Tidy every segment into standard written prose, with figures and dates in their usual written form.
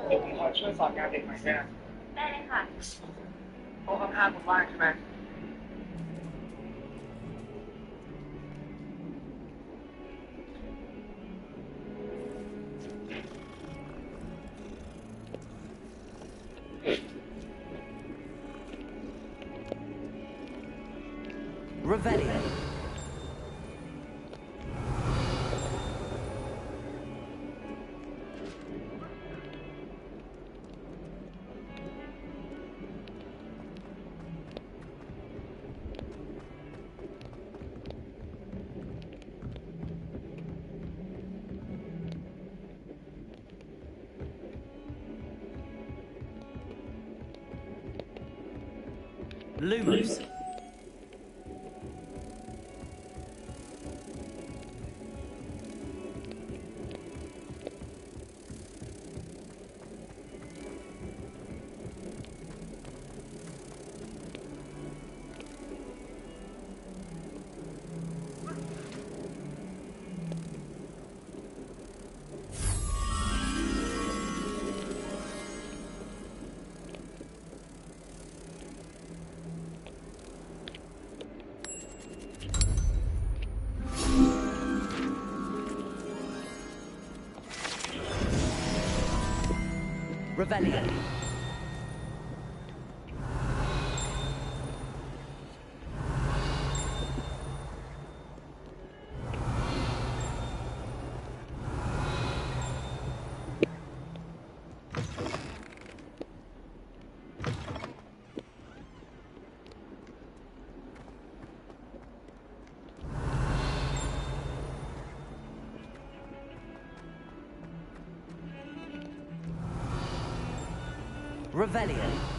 เดี๋ยวผมคอยช่วยสอนงานเด็กใหม่ด้วยนะได้เลยค่ะโต๊ะข้างๆคุณว่างใช่ไหม Revelio. Lumos. Revelio. Revelio.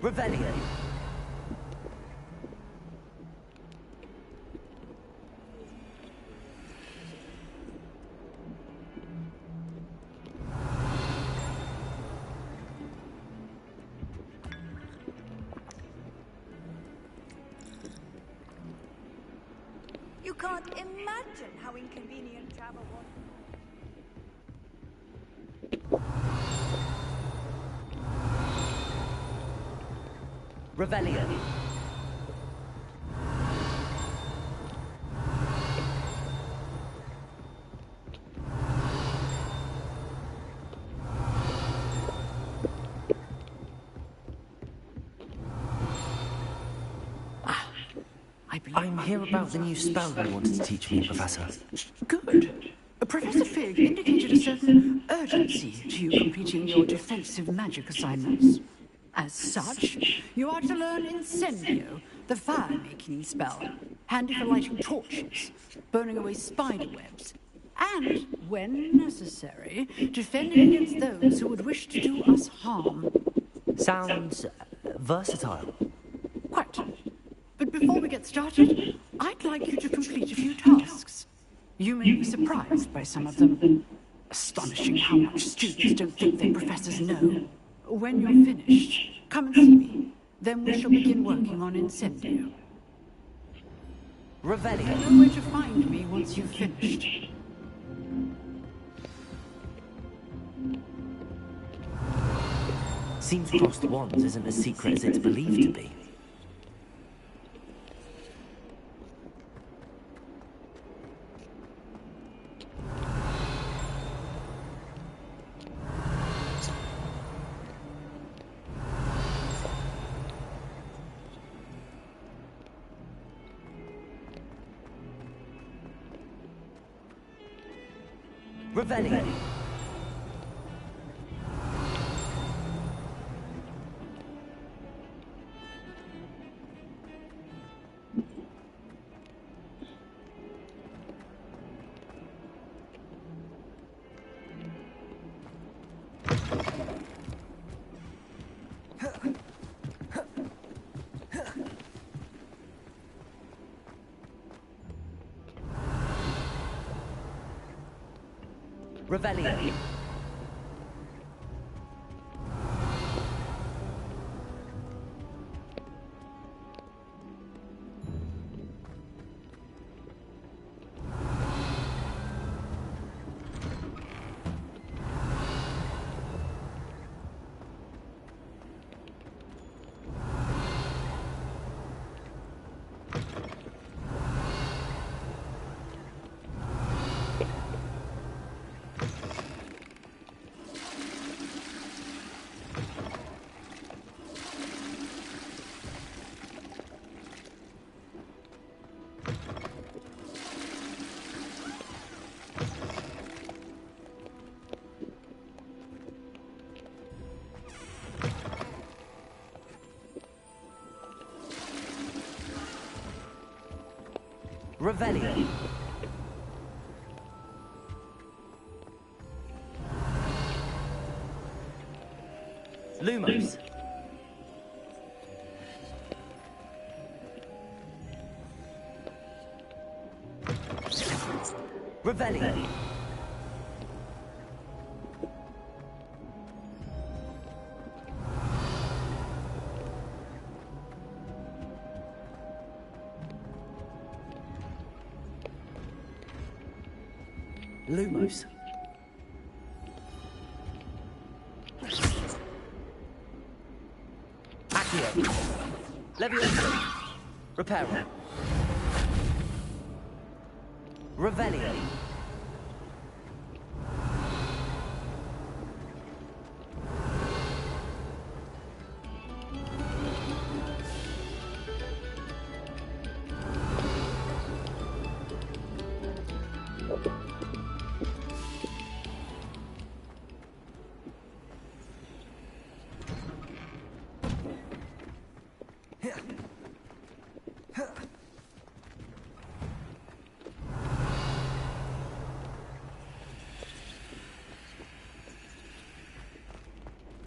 Revelio. You can't imagine how inconvenient travel was. Revelio. I'm here about the new spell you wanted to teach me, Professor. Good. Professor Fig indicated a certain urgency to you completing your defensive magic assignments. As such, you are to learn Incendio, the fire-making spell, handy for lighting torches, burning away spider webs, and, when necessary, defending against those who would wish to do us harm. Sounds versatile. Quite. But before we get started, I'd like you to complete a few tasks. You may be surprised by some of them. Astonishing how much students don't think their professors know. When you're finished, come and see me. Then we shall begin working on Incendio. Revelio. You know where to find me once you've finished. Seems crossed wands isn't as secret as it's believed to be. Revelio. Revelio. Revelio. Lumos. Revelio. Lumos. Accio. Levioso. Reparo. Revelio.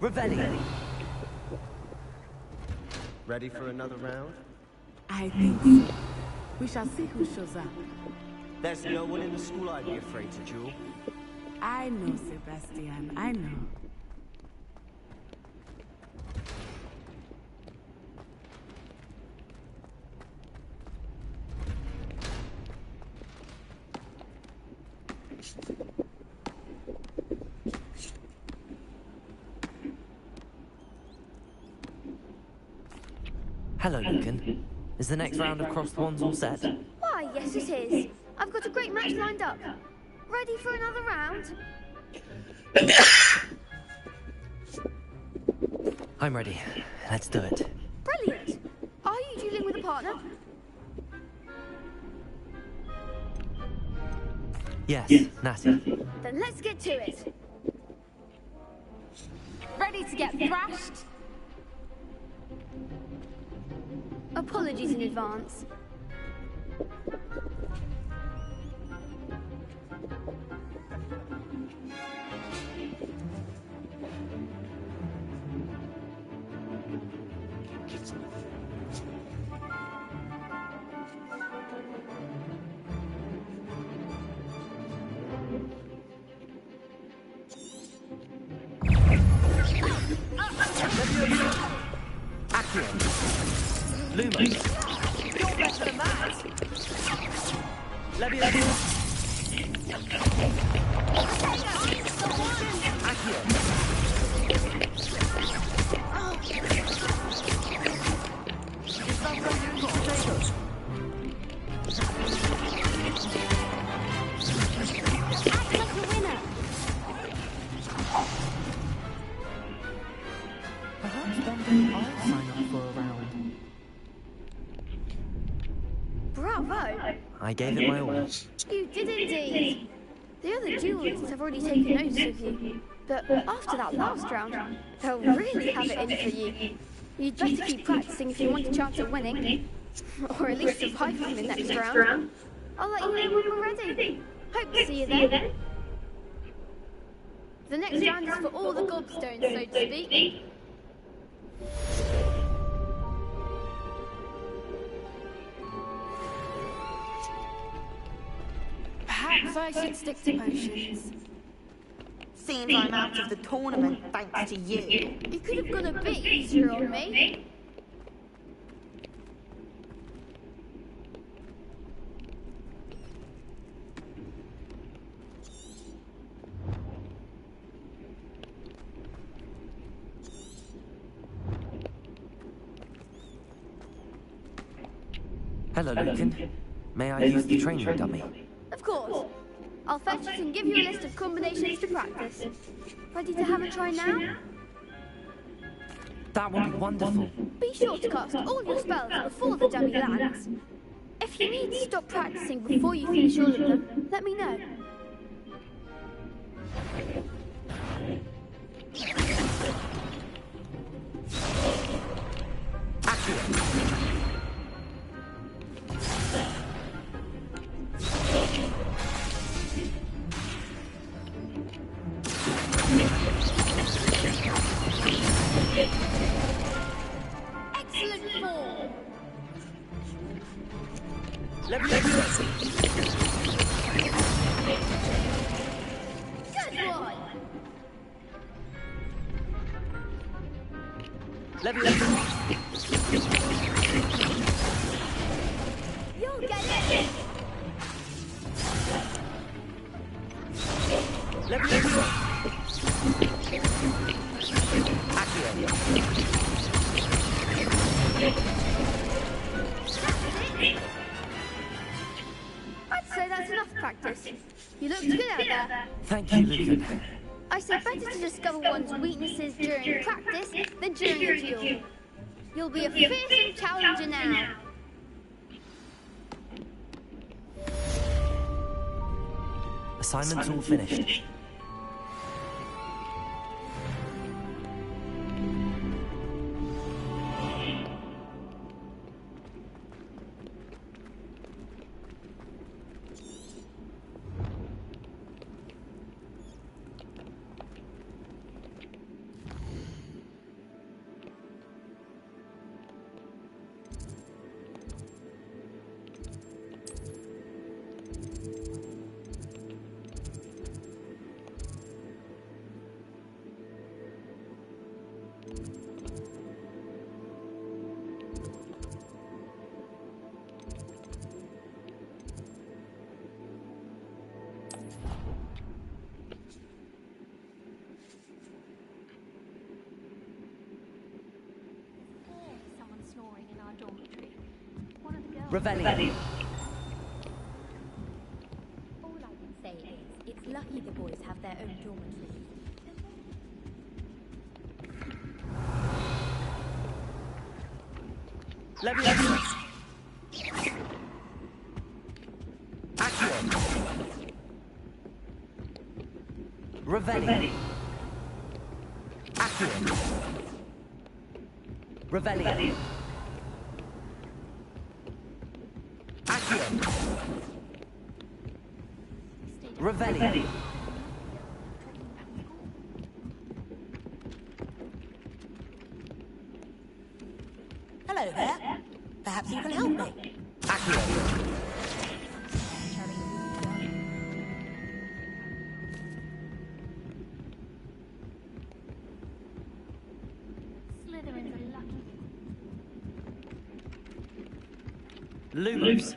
Revelio. Ready for another round? I think so. We shall see who shows up. There's no one in the school I'd be afraid to duel. I know, Sebastian. I know. Hello, Lucan. Is the next round of crossed wands all set? Why, yes it is. I've got a great match lined up. Ready for another round? I'm ready. Let's do it. Brilliant. Are you dueling with a partner? Yes, Natty. Then let's get to it. Ready to get thrashed? Apologies in advance. Accio. Lumos. You're better than that. Levioso. Accio. It's not very good. Potatoes. Act like a winner. Perhaps one day I'll sign up for a round. Bravo. I gave it my all. You did indeed. The other duelists have already taken notice of you. But after that last round, they'll really have it in for you. You'd better keep practicing if you want a chance at winning. Or at least surviving the next round. I'll let you know when we're ready. Hope to see you then. The next round is for all the gobstones, so to speak. Perhaps I should stick to potions. Seems I'm out of the tournament thanks to you. You could have gone a bit easier on me. Hello, Lucan. May I use the training dummy? Of course. I'll fetch it and give you a list of combinations to practice. Ready to have a try now? That would be wonderful. Be sure to cast all your spells before the dummy lands. If you need to stop practicing before you finish all of them, let me know. Excellent form. Good one. You'll get it. I'd say that's enough practice. You looked good out there. Thank you, Lucan. I say better to discover one's weaknesses during practice than during a duel. You'll be a fearsome challenger now. Assignment's all finished. Someone snoring in our dormitory. One of the girls. Revelio. All I can say is, it's lucky the boys have their own dormitory. Revelio. Accio. Revelio. Accio. Revelio. Hello there. Perhaps you can help me. Accio. Slytherin's a lucky. Lumos.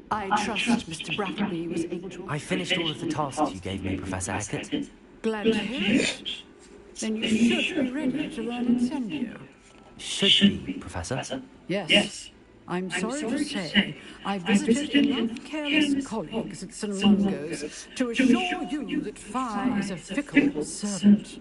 I trust Mr. Brattleby was able to... I finished all of the tasks you gave me, Professor Hackett. Glad to hear it. Then you should be ready to learn Incendio. Should be, Professor. Yes. I'm sorry to say, I visited enough careless colleagues at St. Mungo's to assure you that fire is a fickle servant.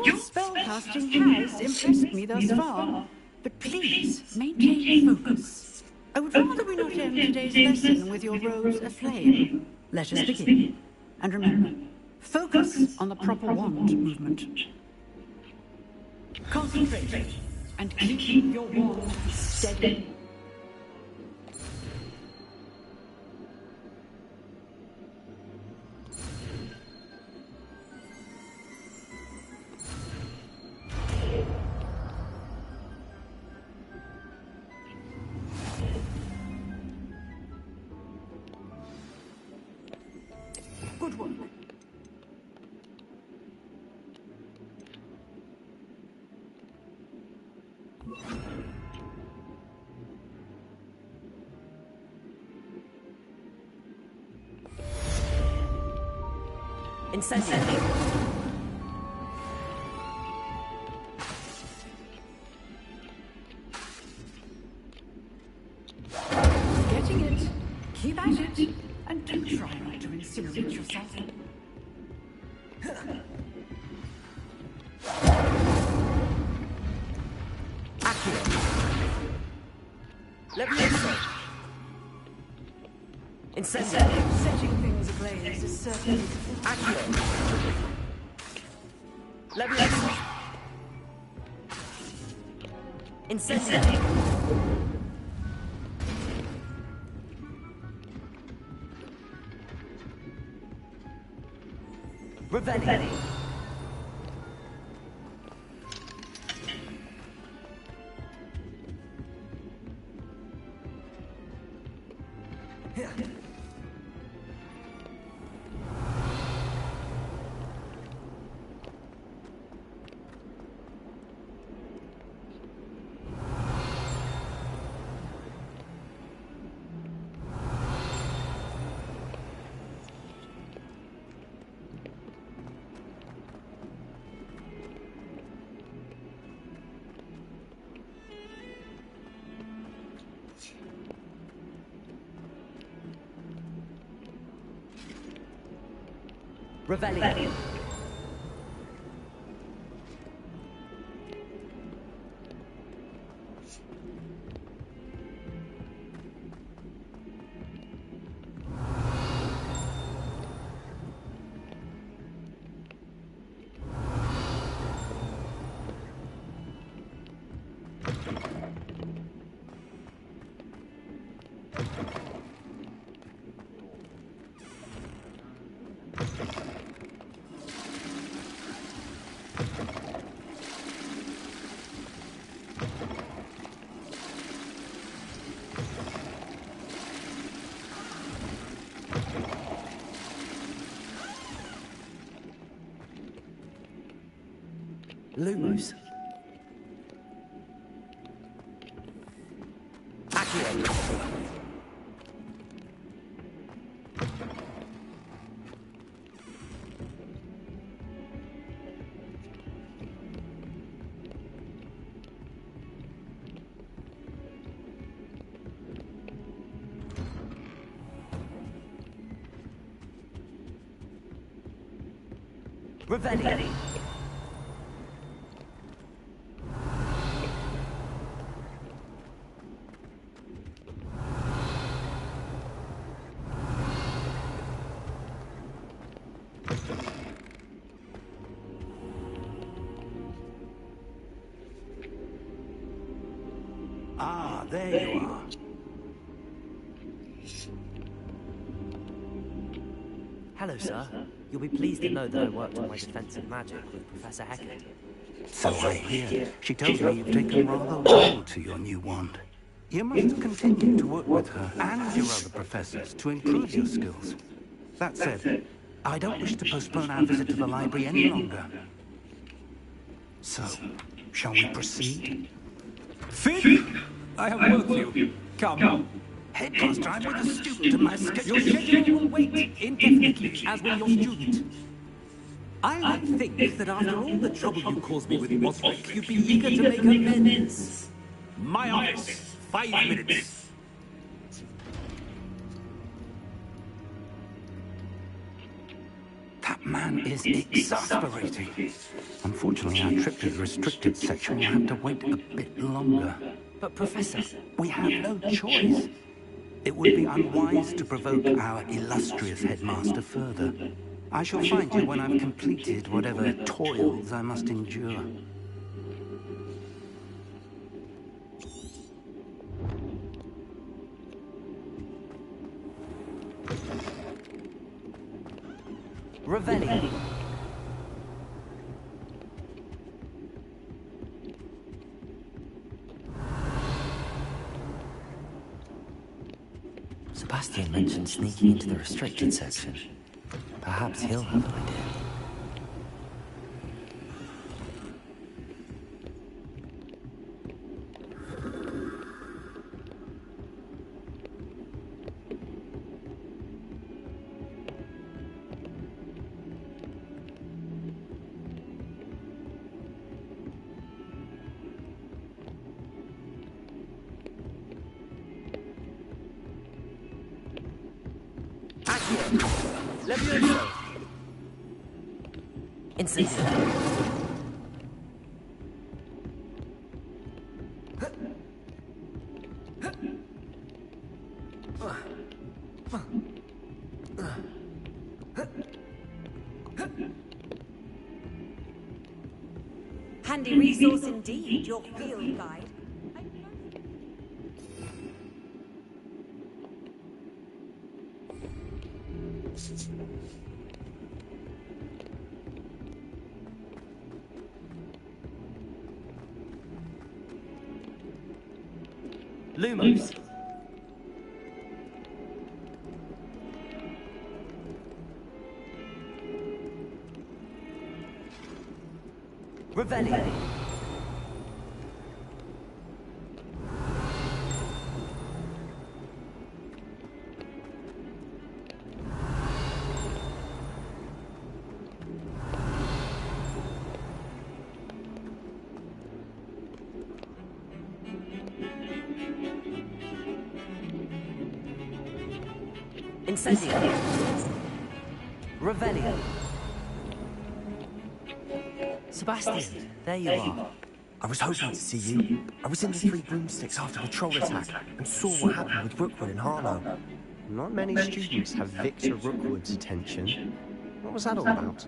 Your spellcasting has impressed me thus far, but please maintain focus. I would rather we not end today's lesson with your robes aflame. Let us begin. And remember, focus on the proper wand movement. Concentrate and keep your wand steady. Good work. Incendio. Getting it. Keep at it. And do try not to incinerate yourself. Levioso. Incendio. Setting things ablaze is certainly... Accio. Levioso. Incendio. Revelli. Revelli. Lumos. Accio. Revelli. Ah, there you are. Hello, sir. You'll be pleased to know that I worked on my defensive magic with Professor Heckett. So I hear. She tells me you've taken rather well to your new wand. You must continue to work with her and your other professors to improve your skills. That said, I don't wish to postpone our visit to the library any longer. So, shall we proceed? Finn! I have work for you. Come. Headmaster, I'm with a student and my schedule... Your schedule will wait indefinitely, as will your student. I would think that after all the trouble you caused me with Osric, you'd be eager to make amends. My office, 5 minutes. man is exasperating. Unfortunately, our trip to the restricted section will have to wait a bit longer. But Professor... We have no choice. It would be unwise to provoke our illustrious headmaster further. I shall find you when I've completed whatever toils I must endure. Revelli. Sebastian mentioned sneaking into the restricted section. Perhaps he'll have an idea. Levioso! Incendio. Handy resource indeed, your field guide. Lumos. Revelli. Incendio. Revelio. Sebastian, there you are. I was hoping to see you. I was in the Three Broomsticks after the troll attack and saw what happened with Rookwood and Harlow. Not many students have Victor Rookwood's attention. What was that all about?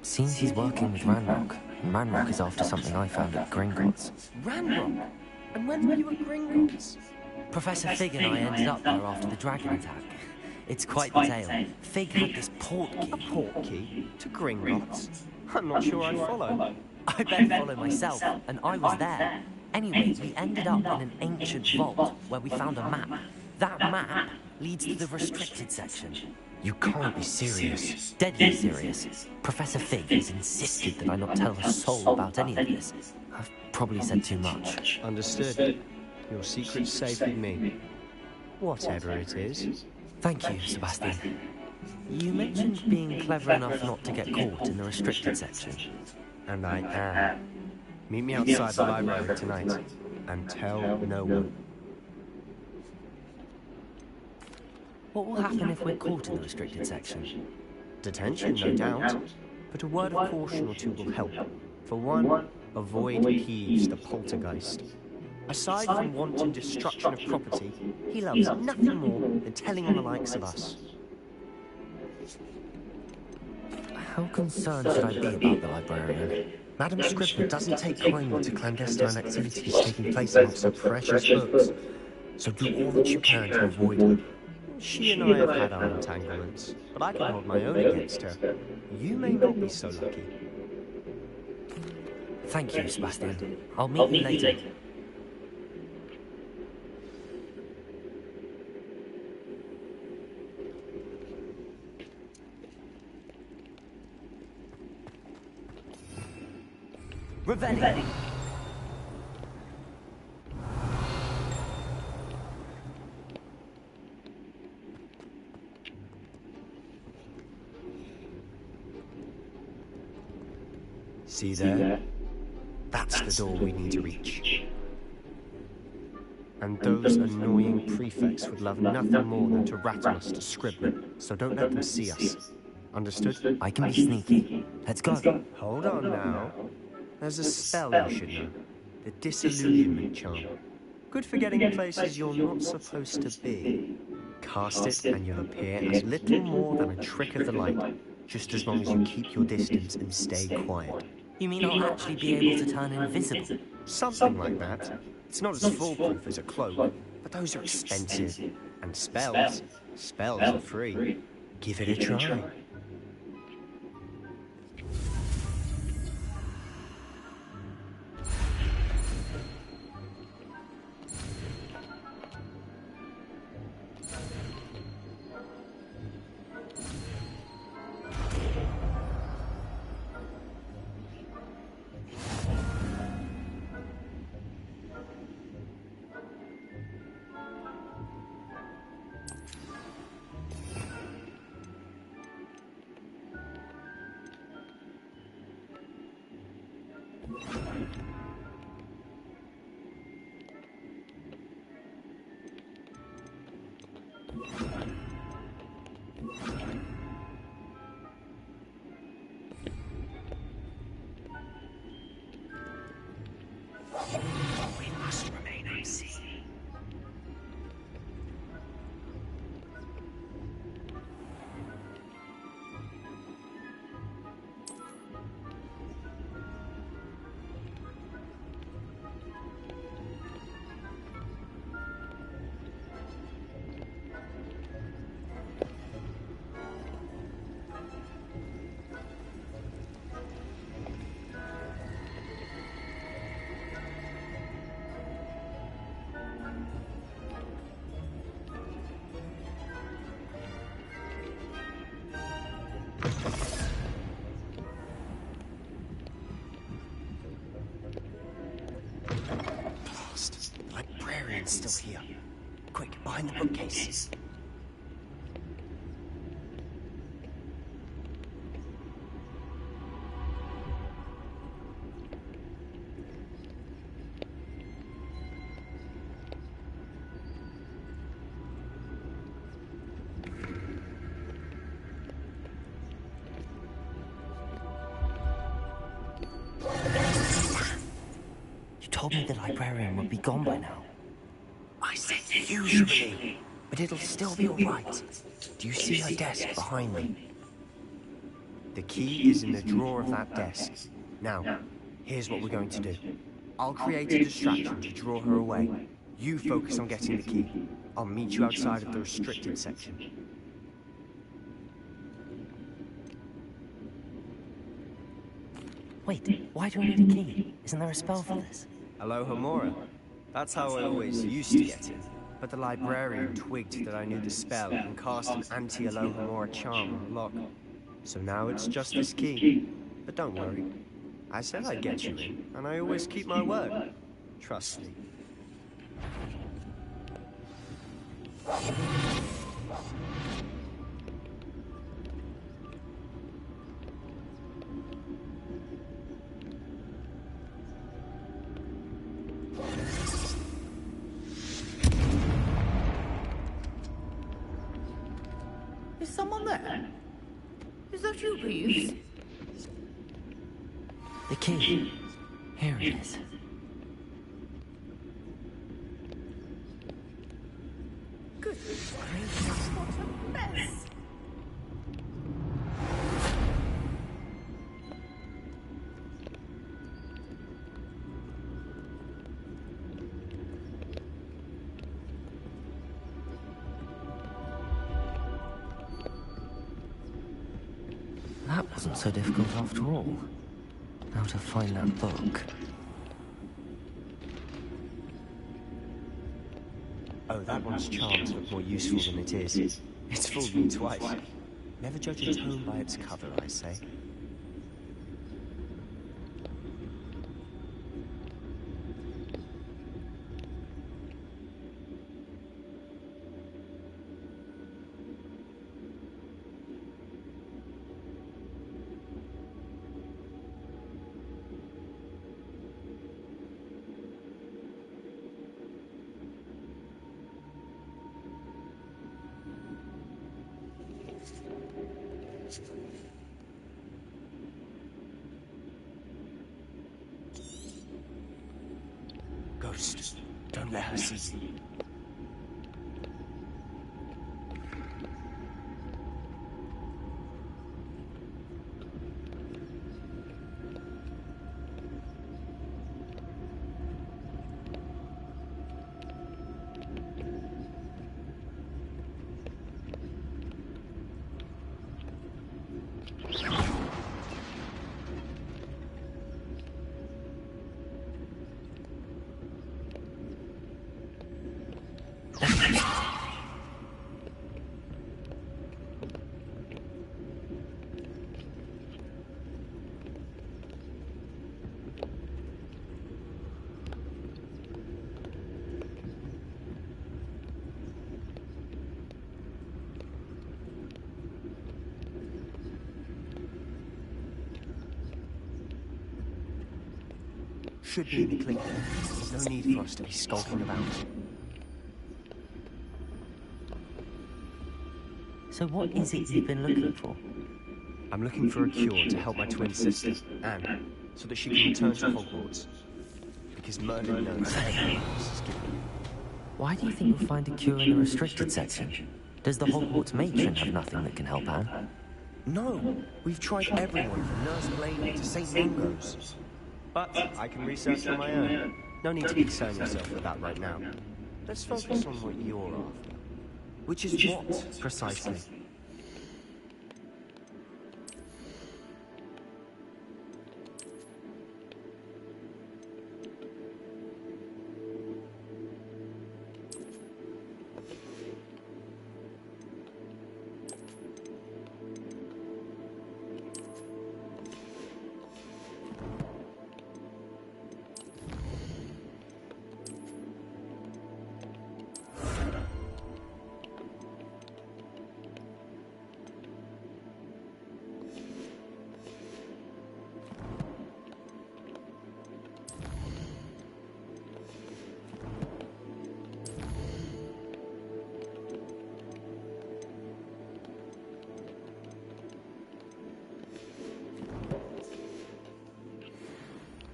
Seems he's working with Ranrock, and Ranrock is after something I found at Gringotts. Ranrock? And when were you at Gringotts? Professor Fig and I ended up there after the dragon attack. It's quite the tale. Fig had this port key. A port key? To Gringotts? I'm not sure I'd follow. I better follow myself, and I was there. Anyway, we ended up in an ancient vault where we found a map. That map leads to the restricted section. You can't be serious. Deadly serious. Professor Fig has insisted that I not tell a soul about any of this. I've probably said too much. Understood. Your secret's safe with me. Whatever it is. Thank you, Sebastian. You mentioned being clever enough not to get caught in the restricted section. And I am. Meet me outside the library tonight, and tell no one. What will happen if we're caught in the restricted section? Detention, no doubt. But a word of caution or two will help. For one, avoid Peeves, the poltergeist. Aside from wanton destruction of property, he loves nothing more than telling on the likes of us. How concerned should I be about the librarian? Madam Scribbner doesn't take kindly to clandestine activities taking place amongst her precious books, so do all that you can to avoid her. She and I have had our entanglements, but I can hold my own against her. You may not be so lucky. Thank you, Sebastian. I'll meet you later. Revelli. See there? That's the door we need to reach. And those annoying prefects would love nothing more than to rattle us to scribbling, so don't let them see us. Understood? I can be sneaky. Let's go. Hold on now. There's a spell you should know. The disillusionment charm. Good for getting places you're not supposed to be. Cast it and you'll appear as little more than a trick of the light, just as long as you keep your distance and stay quiet. You mean I'll actually be able to turn invisible? Something like that. It's not as foolproof as a cloak, but those are expensive. And spells are free. Give it a try. We must remain unseen. Blast. The librarian's still here. Quick, behind the bookcase. You told me the librarian would be gone by now. I said usually, but it'll still be alright. Do you see her desk behind me? The key is in the drawer of that desk. Now, here's what we're going to do. I'll create a distraction to draw her away. You focus on getting the key. I'll meet you outside of the restricted section. Wait, why do I need a key? Isn't there a spell for this? Alohomora. That's how I always used to get it. But the librarian twigged that I knew the spell and cast an anti-Alohomora charm on the lock. So now it's just this key. But don't worry. I said I'd get you in, and I always keep my word. Trust me. Is someone there? Is that you, Reeves? The key. Here it is. Good gracious, what a mess! That wasn't so difficult after all. Now to find that book. Oh, that one's charms look more useful than it is. It's fooled me twice. Never judge a tome by its cover, I say. Just don't let her see you. Should be in the clinic. There's no need for us to be skulking about. So what is it you've been looking for? I'm looking for a cure to help my twin sister, Anne, so that she can return to Hogwarts. Because Merlin knows this is given. Why do you think you'll find a cure in the restricted section? Does the Hogwarts matron have nothing that can help Anne? No, we've tried everyone from Nurse Blaney to St. Mungo's. But I can research on my own. No need to concern yourself with that right now. Let's focus on what you're after. Which is what, precisely?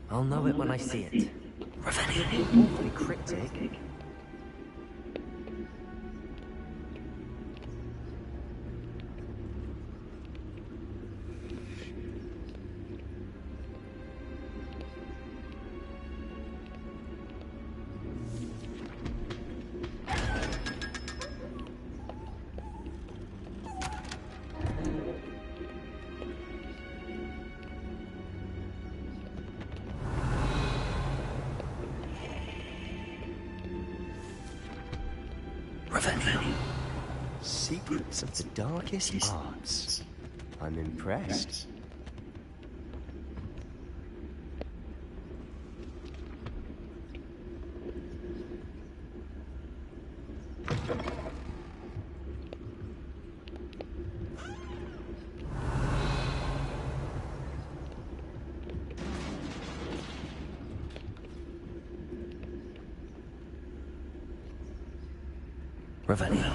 I'll know it when I see it. Awfully cryptic. Secrets of the darkest arts. I'm impressed. Revelio.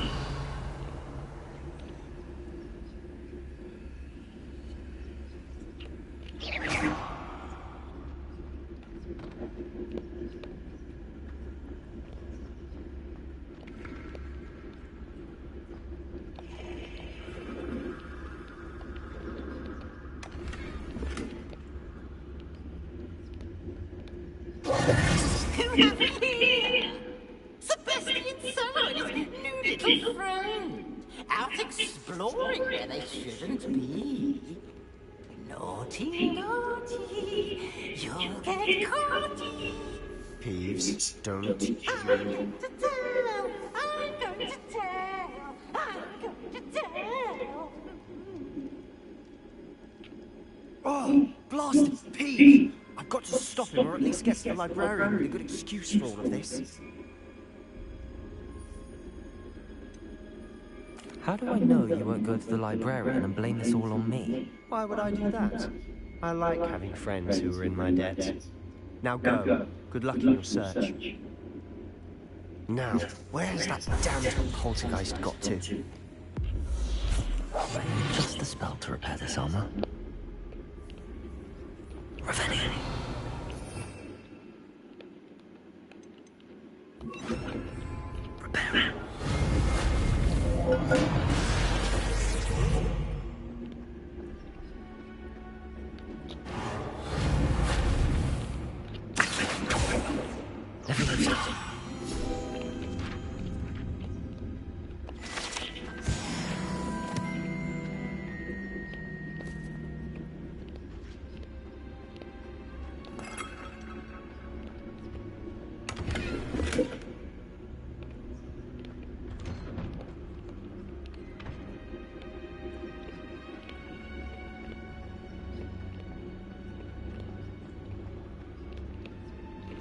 Sebastian Summer and his new little friend, out exploring where they shouldn't be. Naughty, naughty, you'll get caughty. Peeves, don't I'm going to tell, I'm going to tell, I'm going to tell. Oh, blasted Peeve! I've got to stop him, or at least get to the librarian with a good excuse for all of this. How do I know you won't go to the librarian and blame this all on me? Why would I do that? I like having friends who are in my debt. Now go. Good luck in your search. Now, where's that damned poltergeist got to? Just the spell to repair this armor. Revelio.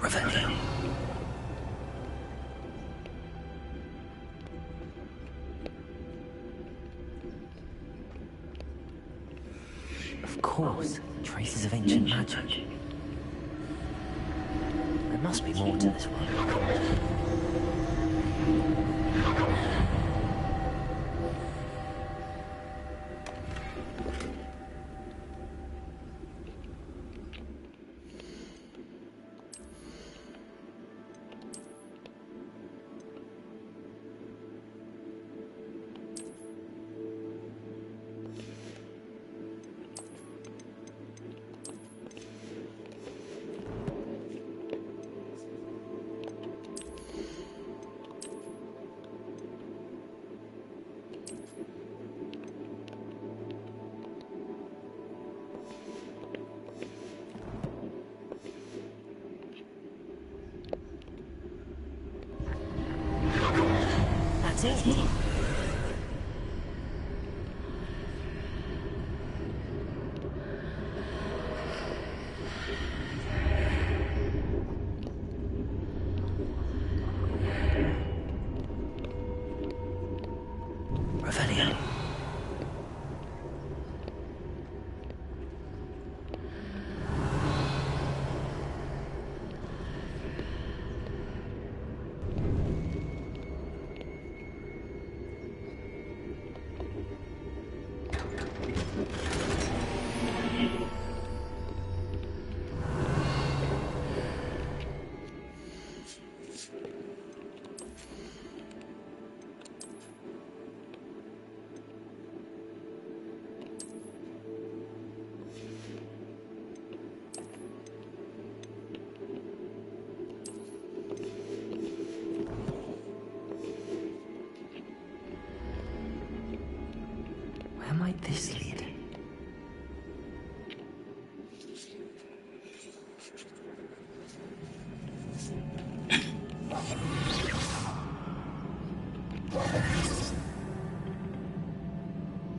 Revelio. Of course, traces of ancient magic. There must be more to this one. That's it. Revelio. Where might this lead?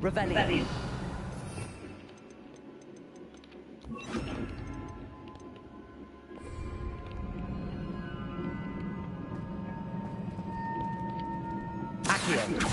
Revelio. Accio.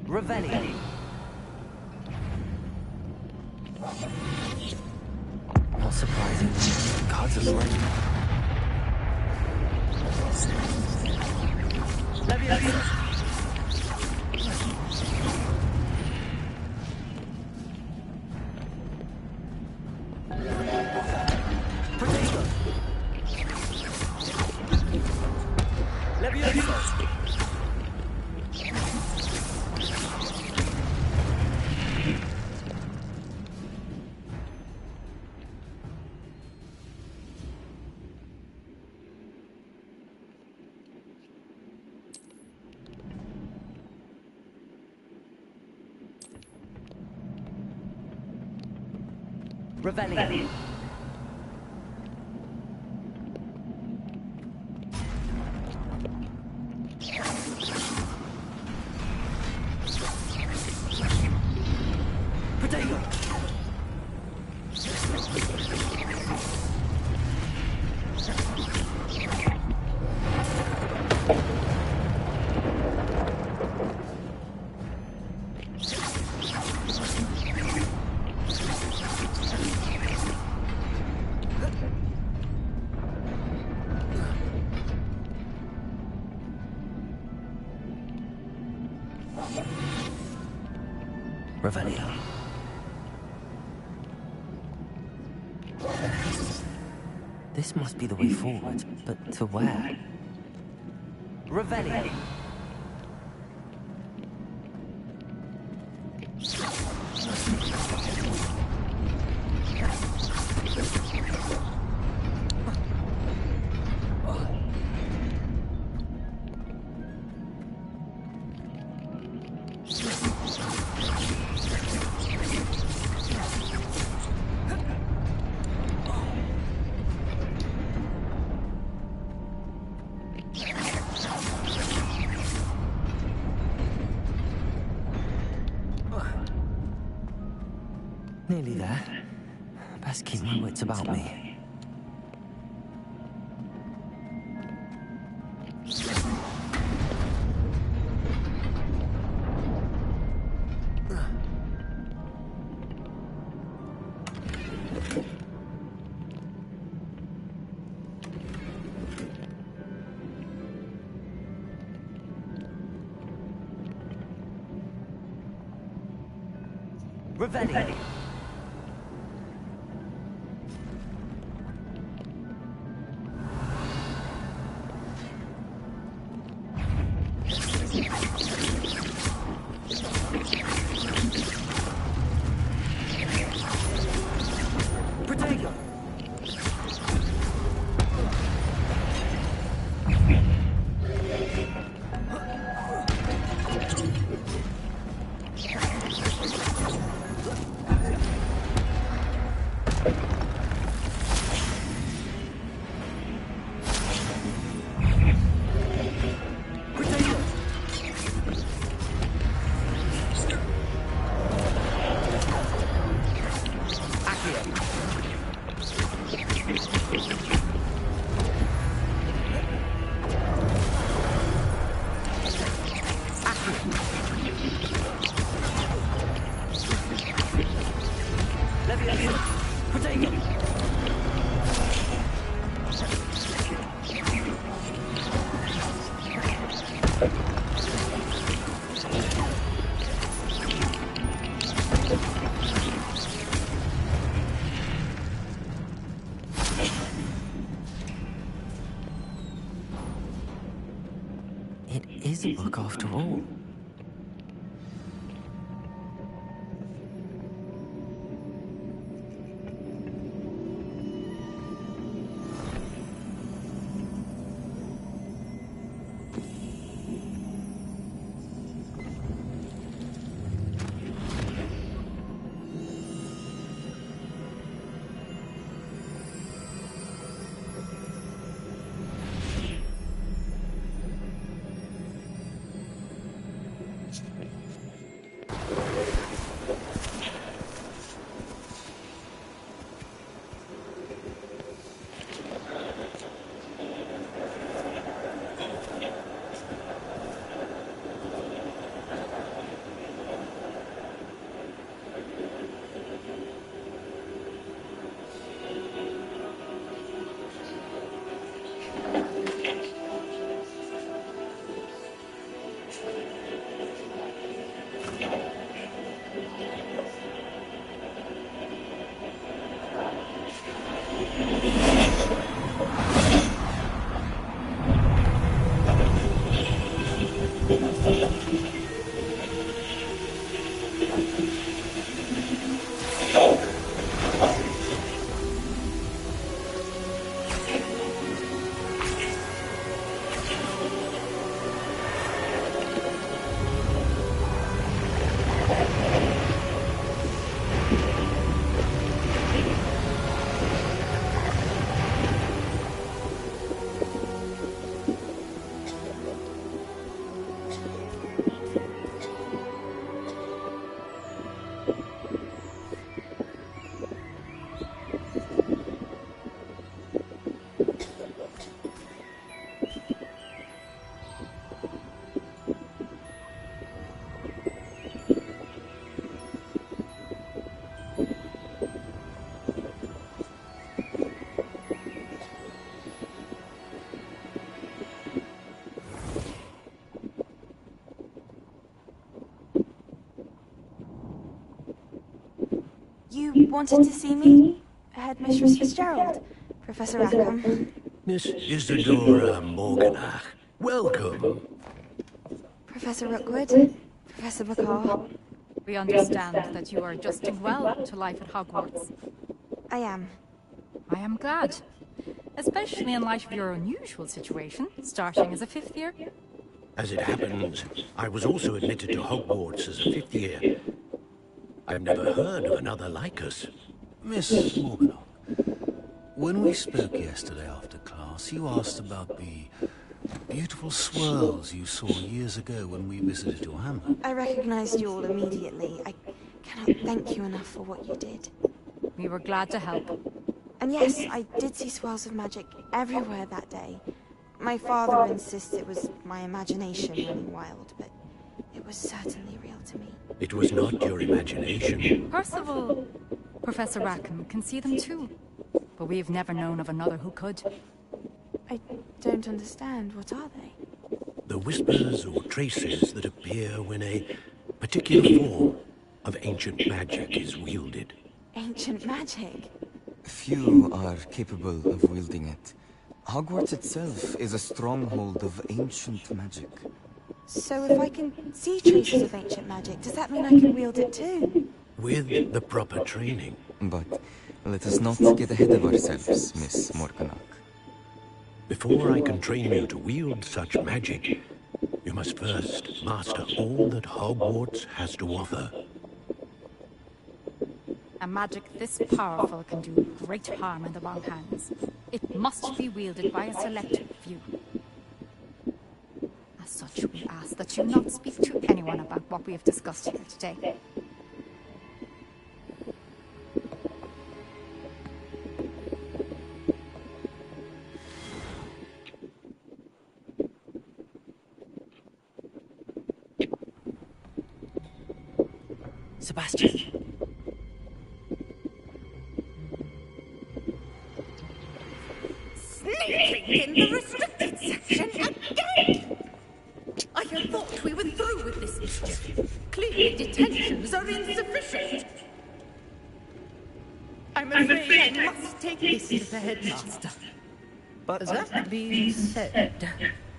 Revelio. Not surprising. Cards are ready. Leviosa. Potato. Leviosa. Revelio. Potato. Revelio. This must be the way forward, but to where? Revelio. Nearly there. Best keep my wits about me. Revelli. It is a book after all. You wanted to see me? Headmistress Fitzgerald, Professor Rackham. Miss Isadora Morganach, welcome. Professor Rookwood, Professor McCaw. We understand that you are adjusting well to life at Hogwarts. I am. I am glad. Especially in light of your unusual situation, starting as a 5th year. As it happens, I was also admitted to Hogwarts as a fifth year. I've never heard of another like us. Miss Morganock, when we spoke yesterday after class, you asked about the beautiful swirls you saw years ago when we visited your hamlet. I recognized you all immediately. I cannot thank you enough for what you did. We were glad to help. And yes, I did see swirls of magic everywhere that day. My father insists it was my imagination running wild, but it was certainly real to me. It was not your imagination. Percival, Professor Rackham can see them too. But we've never known of another who could. I don't understand. What are they? The whispers or traces that appear when a particular form of ancient magic is wielded. Ancient magic? Few are capable of wielding it. Hogwarts itself is a stronghold of ancient magic. So if I can see traces of ancient magic, does that mean I can wield it too? With the proper training. But let us not get ahead of ourselves, Miss Morganock. Before I can train you to wield such magic, you must first master all that Hogwarts has to offer. A magic this powerful can do great harm in the wrong hands. It must be wielded by a select few. As such, we ask that you not speak to anyone about what we have discussed here today. Sebastian. Sneaking in the restricted section again! I had thought we were through with this mischief. Clearly detentions are insufficient. I'm afraid I must take this to the headmaster. But that being said,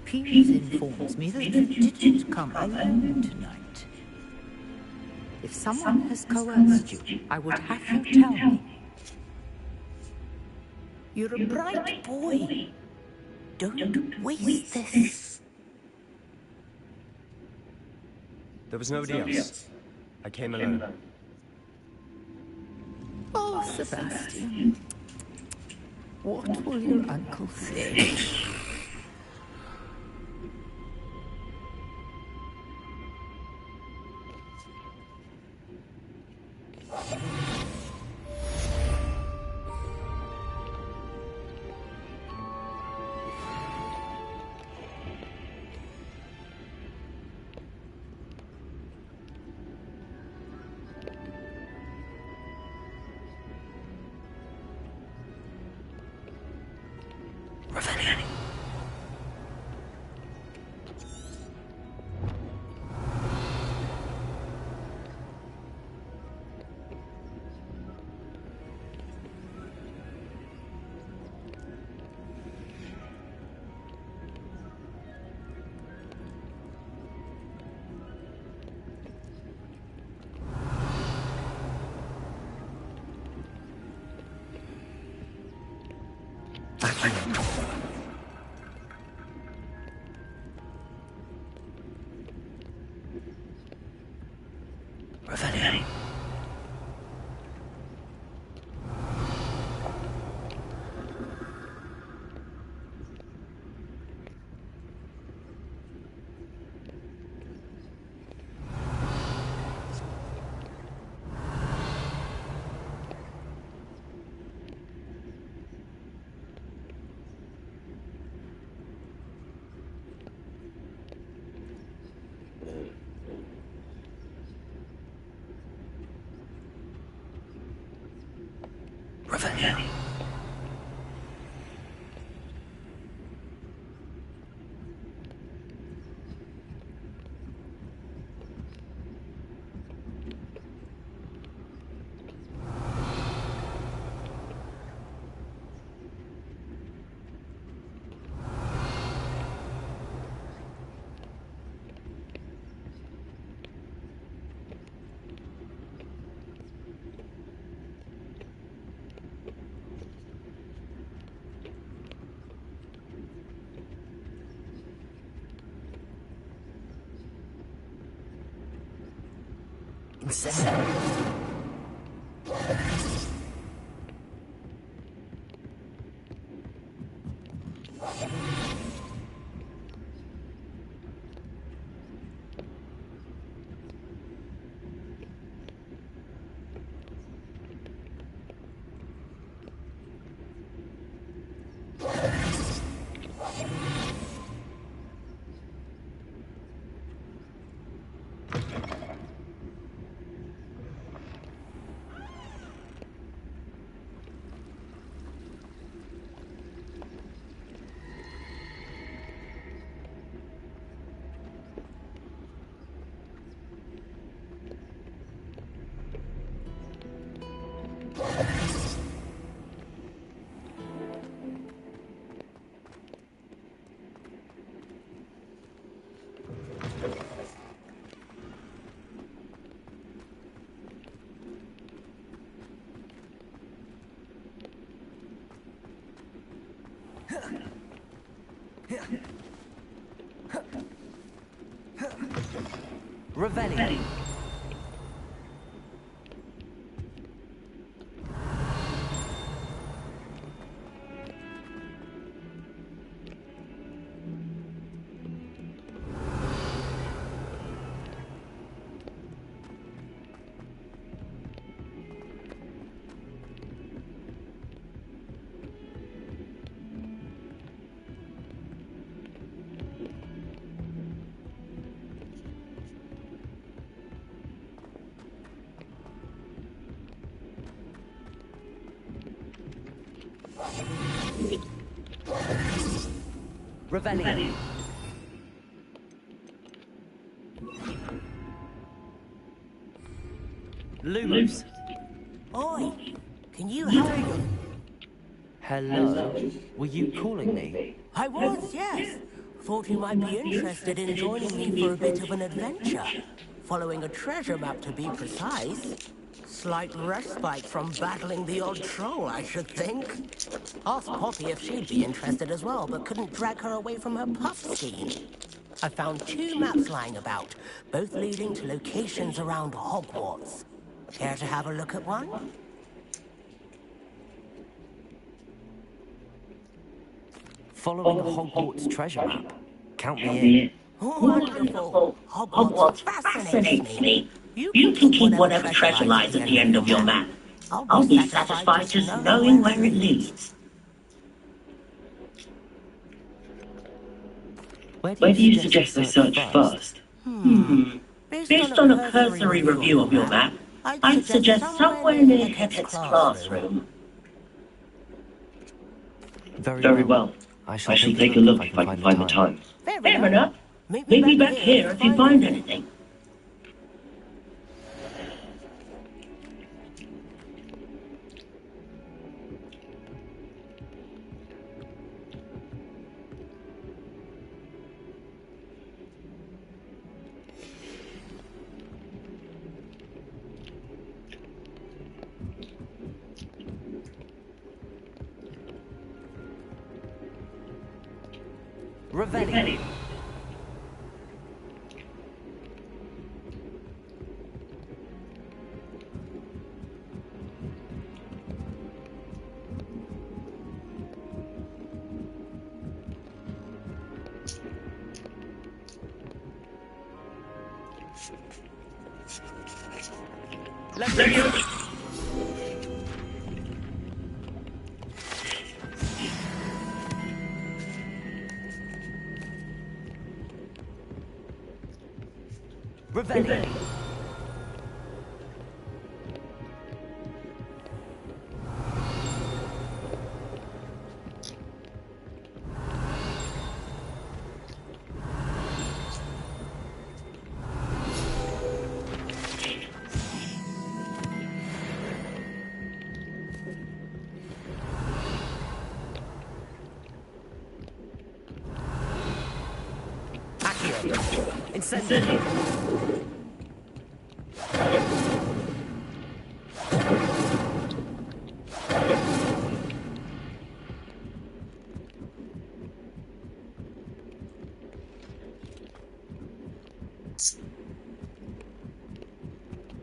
Peeves informs me that you didn't come alone tonight. If someone has coerced you, I would have you tell me. You're a bright boy. Don't waste this. There was nobody else. I came alone. Oh, Sebastian. What will your uncle say? Revelio. Revelio. Incendio. Revelli. Revelli. Lumos. Oi, can you help me? Hello? Were you calling me? I was, yes. Thought you might be interested in joining me for a bit of an adventure. Following a treasure map, to be precise. Slight respite from battling the odd troll, I should think. Asked Poppy if she'd be interested as well, but couldn't drag her away from her puff scheme. I found 2 maps lying about, both leading to locations around Hogwarts. Care to have a look at one? Following a Hogwarts treasure map. Count me in. Wonderful. Hogwarts fascinates me. You can keep whatever treasure lies at the end of your map. I'll be satisfied just knowing where it leads. Where do you suggest I search first? Based on a cursory review of your map, I'd suggest somewhere near Hecate's classroom. Very well. I shall take a look if I can find the time. Fair enough. Meet me back here if you find anything. Revelli. Let's go. Revelli. Incendio.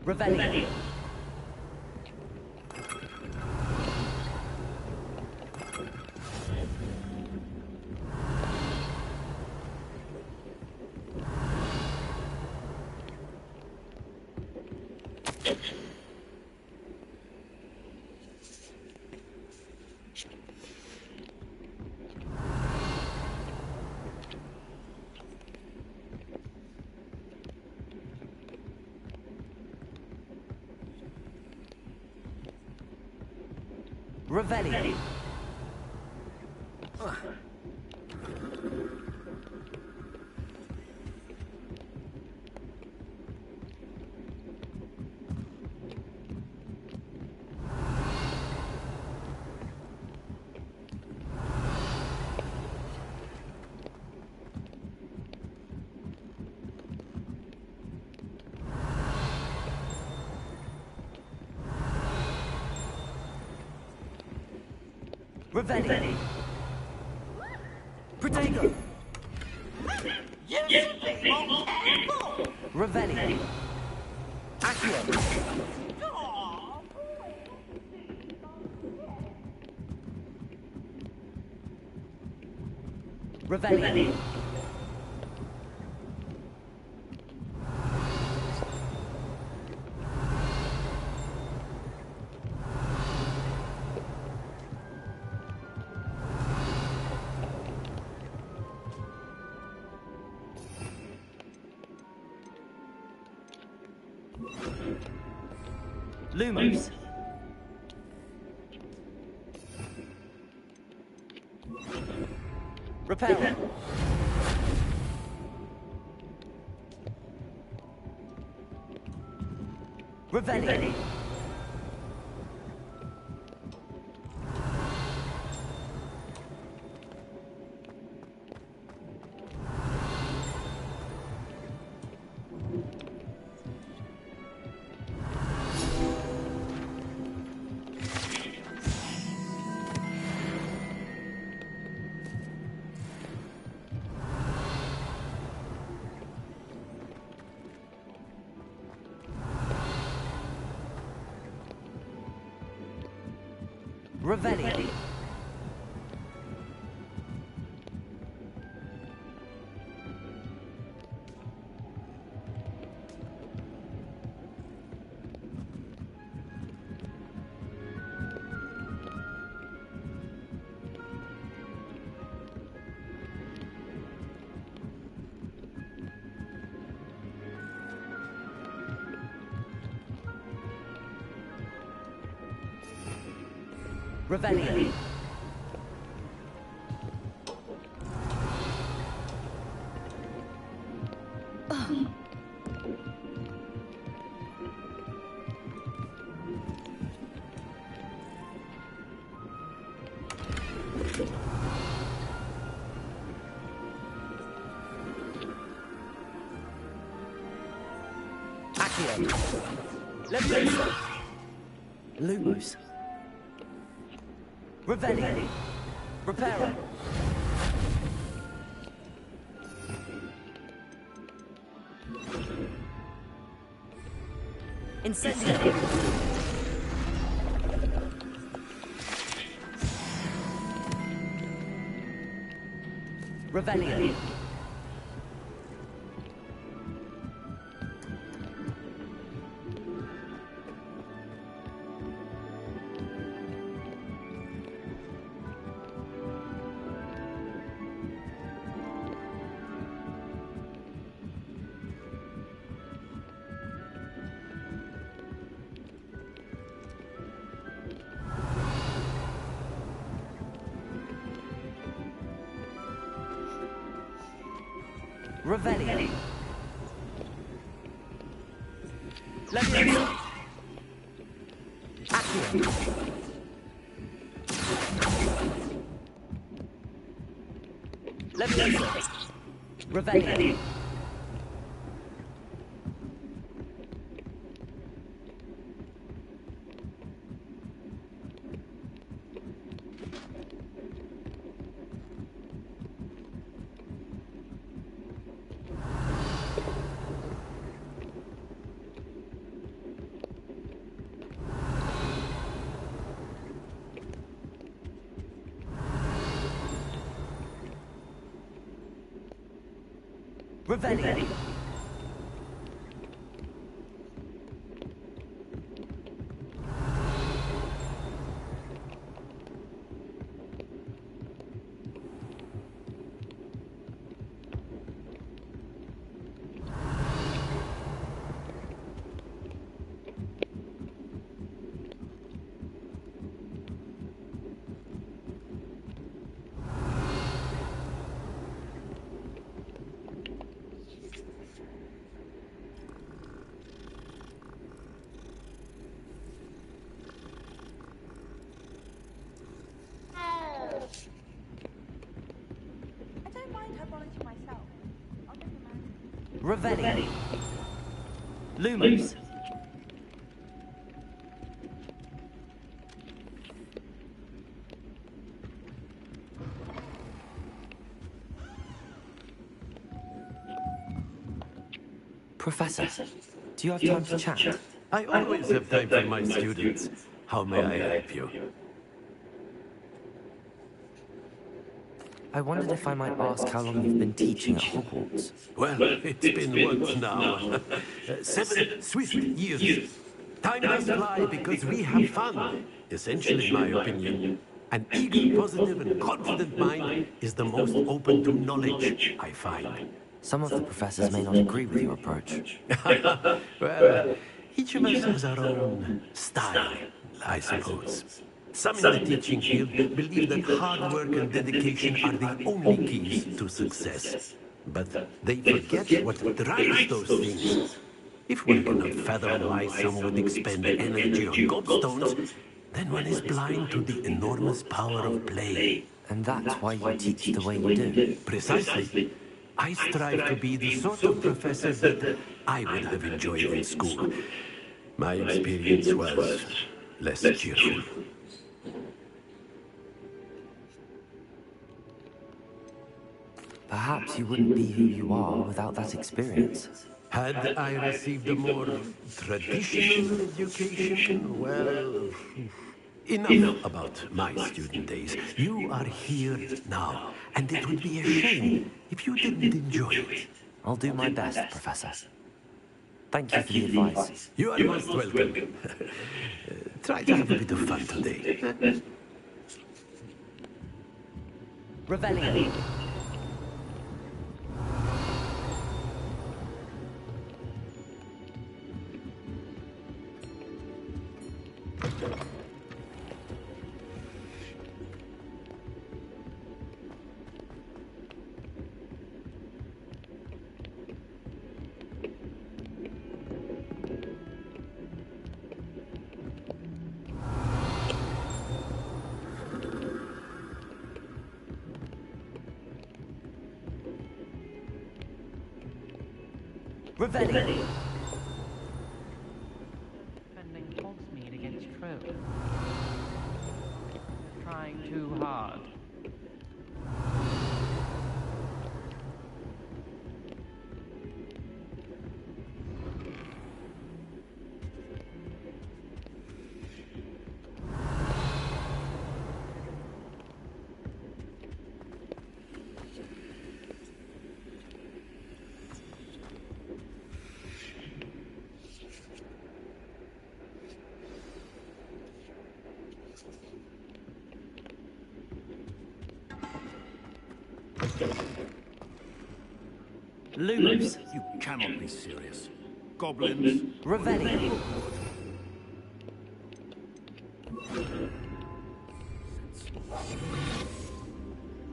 Revelio. Revelio. Revelio. Protego. Revelio. Accio. Revelio. Lumos. Repel. Revelio. Revelio. Revelio. Accio. Leviosa. Lumos. Revelio. Reparo. Incendio. Revelio. Revelio. Leviosa. Accio. Leviosa. Revelio. Revelio. Revelio. Lumos. Professor, do you have time to chat? I always have time for my students. How may I help you? I wondered if I might ask how long you've been teaching at Hogwarts. Well, it's been what now? 7 swift years. Time does fly because we have fun, essential in my opinion. An eager, positive, and confident mind is the most open to knowledge, I find. Some of the professors may not agree with your approach. Well, each of us has our own style, I suppose. Some in the teaching field believe that hard work and dedication are the only keys to success. But they forget what drives those things. If one cannot fathom why some would expend energy on gobstones, then one is blind to the enormous power of play. And that's why you teach the way you do. Precisely. I strive to be the sort of professor that I would have enjoyed in school. My experience was less cheerful. Perhaps you wouldn't be who you are without that experience. Had I received a more traditional education, well, enough about my student days. You are here now, and it would be a shame if you didn't enjoy it. I'll do my best, Professor. Thank you for the advice. You are most welcome. Try to have a bit of fun today. Revelio. Revelio. Defending Hogsmeade against Crow. Trying too hard. Lumos. You cannot be serious. Goblins. Revelio.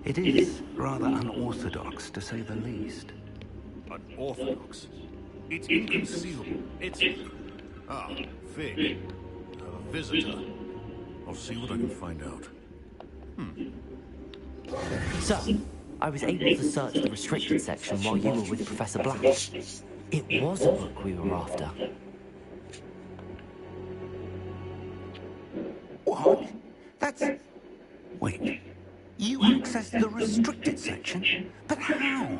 It is rather unorthodox, to say the least. Unorthodox? It's inconceivable. It's... Ah, Fig. A visitor. I'll see what I can find out. So, I was able to search the restricted section while you were with Professor Black. It was a book we were after. What? That's... Wait. You accessed the restricted section? But how?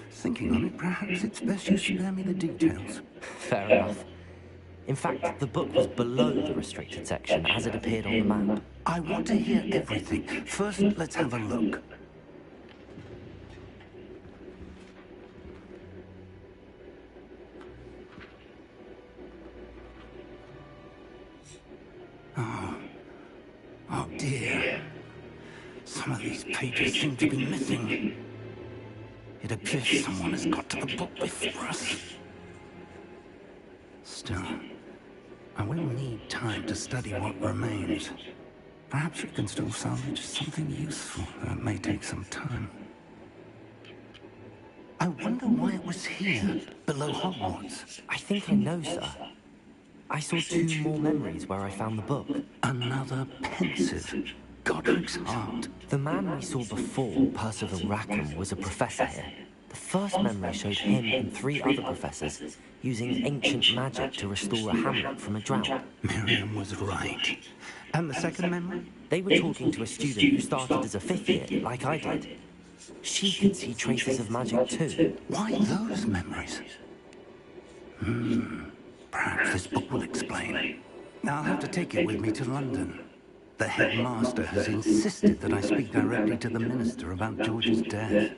Thinking on it, perhaps it's best you spare me the details. Fair enough. In fact, the book was below the restricted section as it appeared on the map. I want to hear everything. First, let's have a look. Oh dear. Some of these pages seem to be missing. It appears someone has got to the book before us. Still, I will need time to study what remains. Perhaps we can still salvage something useful, though it may take some time. I wonder why it was here, below Hogwarts. I think I know, sir. I saw 2 more memories where I found the book. Another pensive. Godric's heart. The man we saw before, Percival Rackham, was a professor here. The first memory showed him and 3 other professors using ancient magic to restore a hamlet from a drought. Miriam was right. And the second memory? They were talking to a student who started as a 5th year, like I did. She could see traces of magic too. Why those memories? Perhaps this book will explain. Now I'll have to take it with me to London. The headmaster has insisted that I speak directly to the minister about George's death.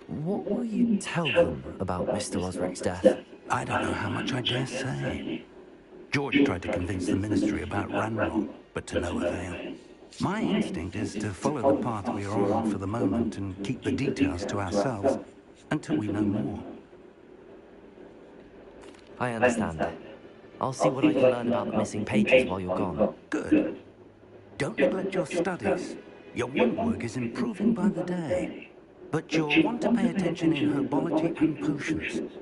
What will you tell them about Mr. Osric's death? I don't know how much I dare say. George tried to convince the ministry about Ranrock, but to no avail. My instinct is to follow the path we are on for the moment and keep the details to ourselves until we know more. I understand. I'll see what I can learn about the missing pages while you're gone. Good. Don't neglect your studies. Your wand work is improving by the day. But you'll want to pay attention in herbology and potions.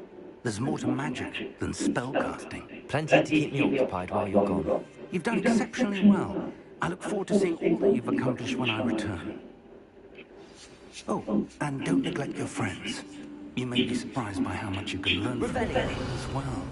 There's more to magic than spellcasting. Plenty to keep me occupied while you're gone. You've done exceptionally well. I look forward to seeing all that you've accomplished when I return. Oh, and don't neglect your friends. You may be surprised by how much you can learn from them as well.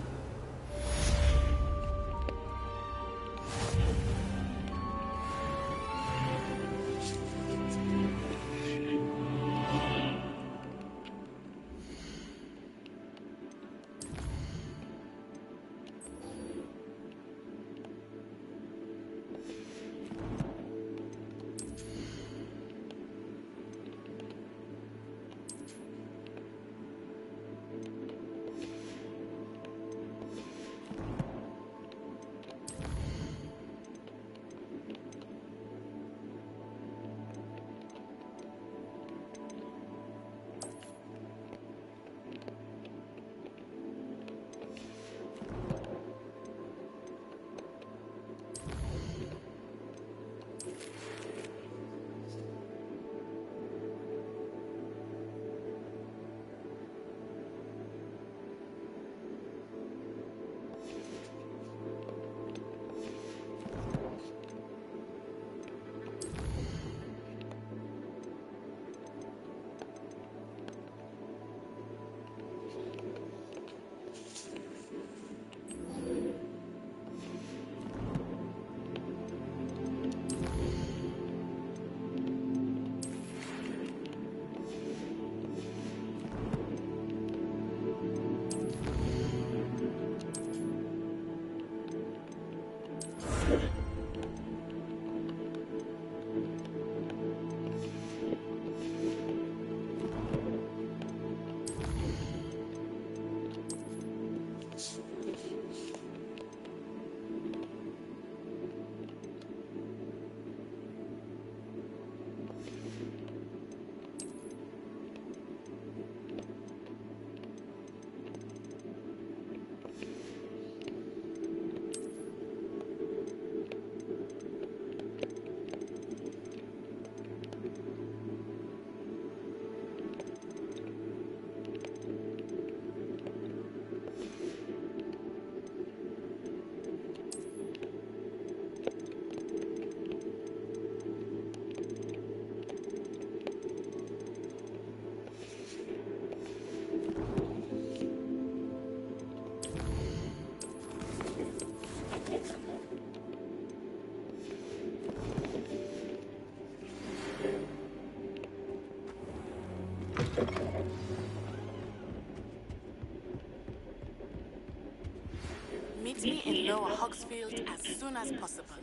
Meet me in Lower Hogsfield as soon as possible.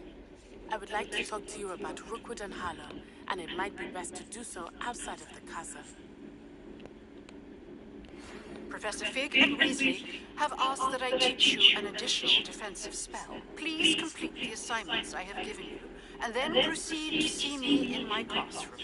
I would like to talk to you about Rookwood and Harlow, and it might be best to do so outside of the castle. Professor Fig and Weasley have asked that I teach you an additional defensive spell. Please complete the assignments I have given you, and then proceed to see me in my classroom.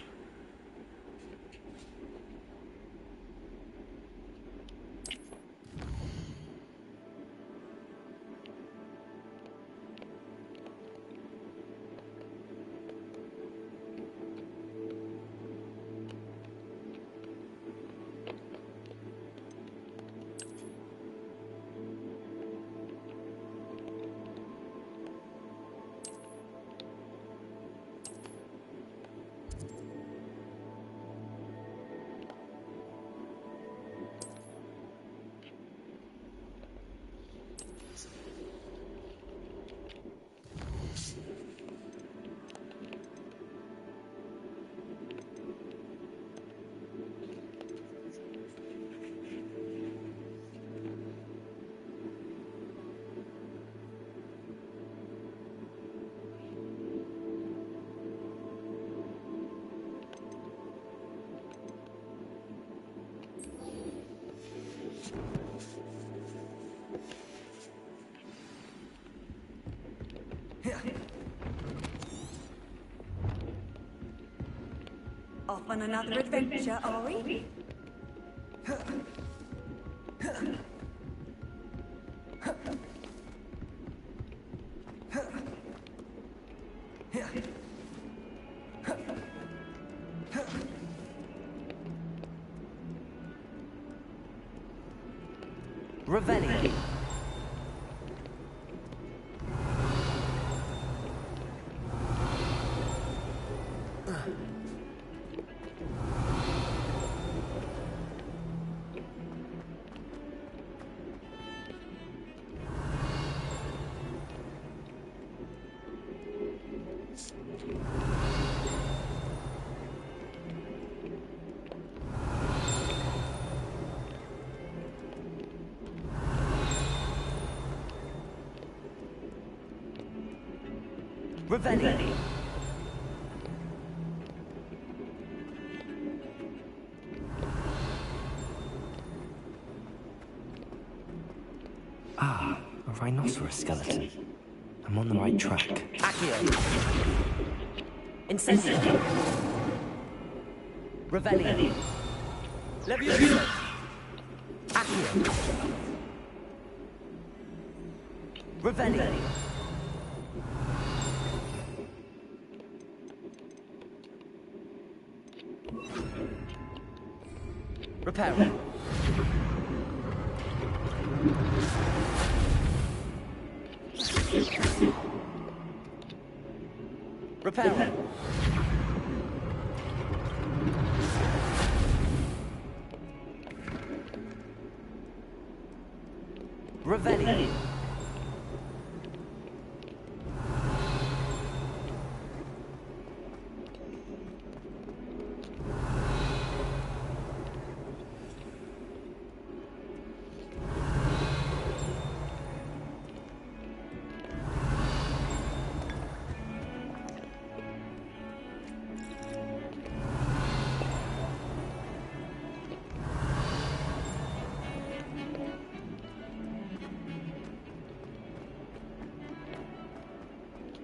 Off on another adventure, are we? Revelli. Revelli. Ah, a rhinoceros skeleton. I'm on the right track. Accio. Incendio. Revelli. Levioso. Accio. Revelli. Reparo. Reparo. Revelli.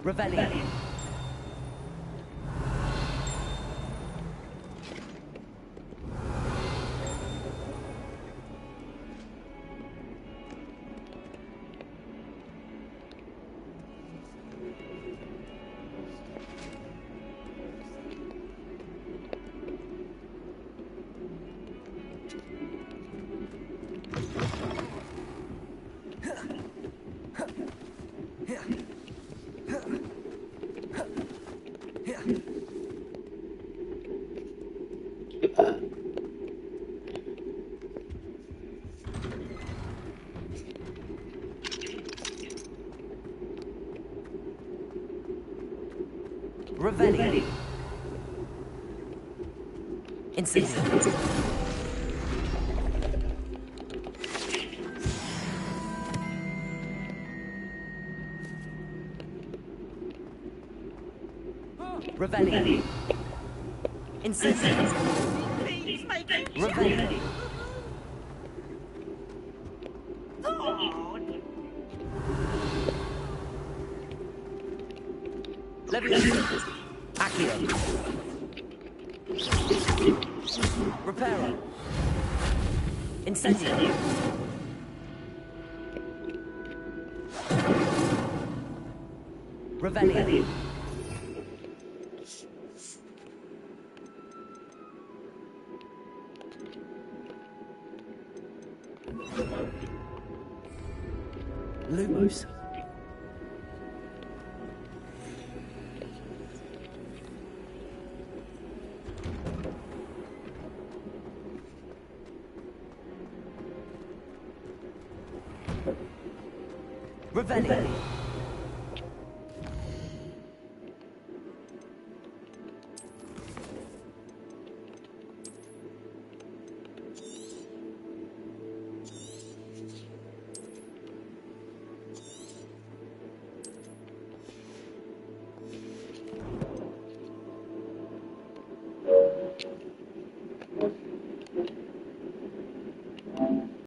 Revelli. Revelli. Incendio. Revelli. Incendio. Revelli. Leviosa. Accio. Reparo. Incendio. Revelio. Lumos. Revelio.